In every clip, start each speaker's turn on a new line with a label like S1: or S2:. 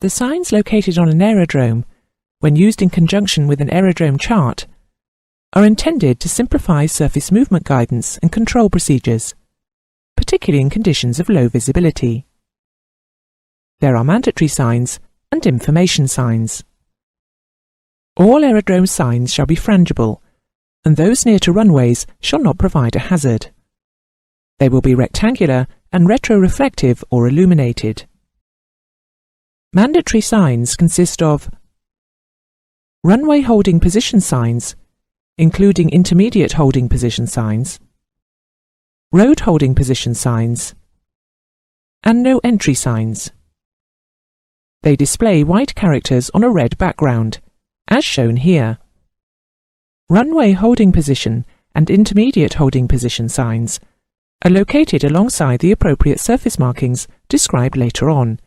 S1: The signs located on an aerodrome, when used in conjunction with an aerodrome chart, are intended to simplify surface movement guidance and control procedures, particularly in conditions of low visibility. There are mandatory signs and information signs. All aerodrome signs shall be frangible, and those near to runways shall not provide a hazard. They will be rectangular and retroreflective or illuminated. Mandatory signs consist of runway holding position signs, including intermediate holding position signs, road holding position signs, and no entry signs. They display white characters on a red background, as shown here. Runway holding position and intermediate holding position signs are located alongside the appropriate surface markings described later on.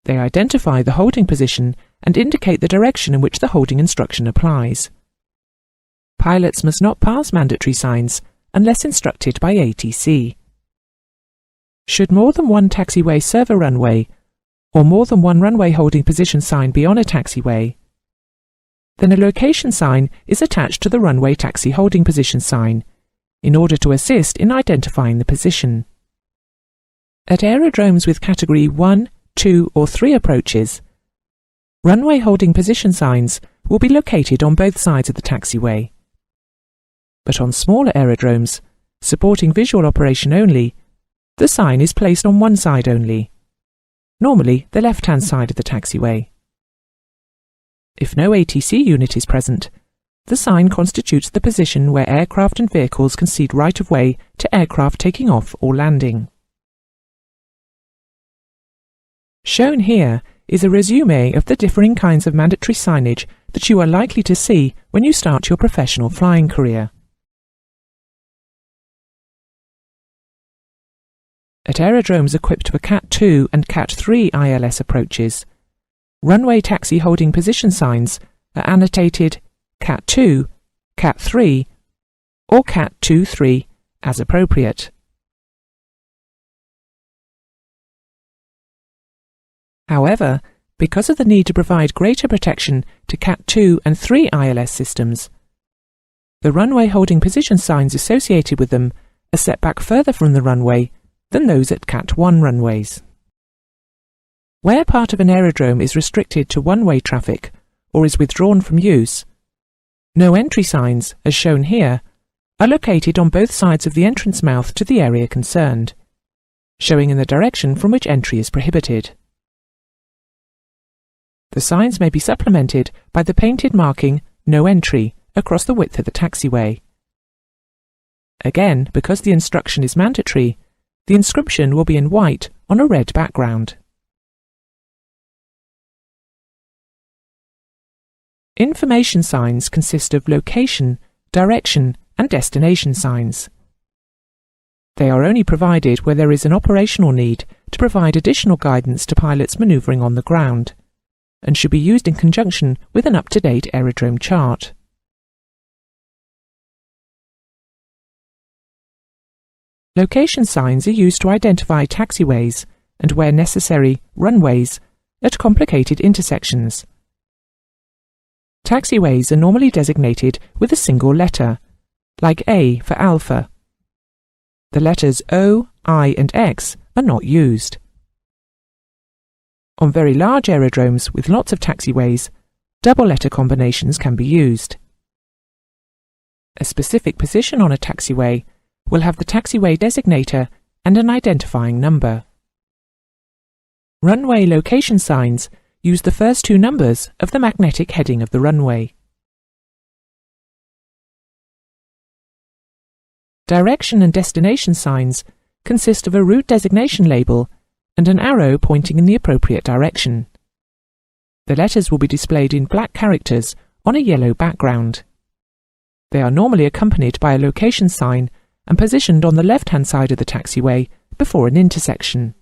S1: They identify the holding position and indicate the direction in which the holding instruction applies. Pilots must not pass mandatory signs unless instructed by ATC. Should more than one taxiway serve a runway, or more than one runway holding position sign be on a taxiway, then a location sign is attached to the runway taxi holding position sign in order to assist in identifying the position. At aerodromes with Category 1, 2 or 3 approaches, runway holding position signs will be located on both sides of the taxiway. But on smaller aerodromes, supporting visual operation only, the sign is placed on one side only, normally the left-hand side of the taxiway. If no ATC unit is present, the sign constitutes the position where aircraft and vehicles concede right-of-way to aircraft taking off or landing. Shown here is a resume of the differing kinds of mandatory signage that you are likely to see when you start your professional flying career. At aerodromes equipped for Cat 2 and Cat 3 ILS approaches, runway taxi holding position signs are annotated Cat 2, Cat 3, or Cat 2-3 as appropriate. However, because of the need to provide greater protection to Cat 2 and 3 ILS systems, the runway holding position signs associated with them are set back further from the runway than those at Cat 1 runways. Where part of an aerodrome is restricted to one-way traffic or is withdrawn from use, no entry signs, as shown here, are located on both sides of the entrance mouth to the area concerned, showing in the direction from which entry is prohibited. The signs may be supplemented by the painted marking "No Entry" across the width of the taxiway. Again, because the instruction is mandatory, the inscription will be in white on a red background. Information signs consist of location, direction, and destination signs. They are only provided where there is an operational need to provide additional guidance to pilots maneuvering on the ground, and should be used in conjunction with an up-to-date aerodrome chart. Location signs are used to identify taxiways and, where necessary, runways at complicated intersections. Taxiways are normally designated with a single letter, like A for Alpha. The letters O, I and X are not used. On very large aerodromes with lots of taxiways, double-letter combinations can be used. A specific position on a taxiway will have the taxiway designator and an identifying number. Runway location signs use the first two numbers of the magnetic heading of the runway. Direction and destination signs consist of a route designation label and an arrow pointing in the appropriate direction. The letters will be displayed in black characters on a yellow background. They are normally accompanied by a location sign and positioned on the left-hand side of the taxiway before an intersection.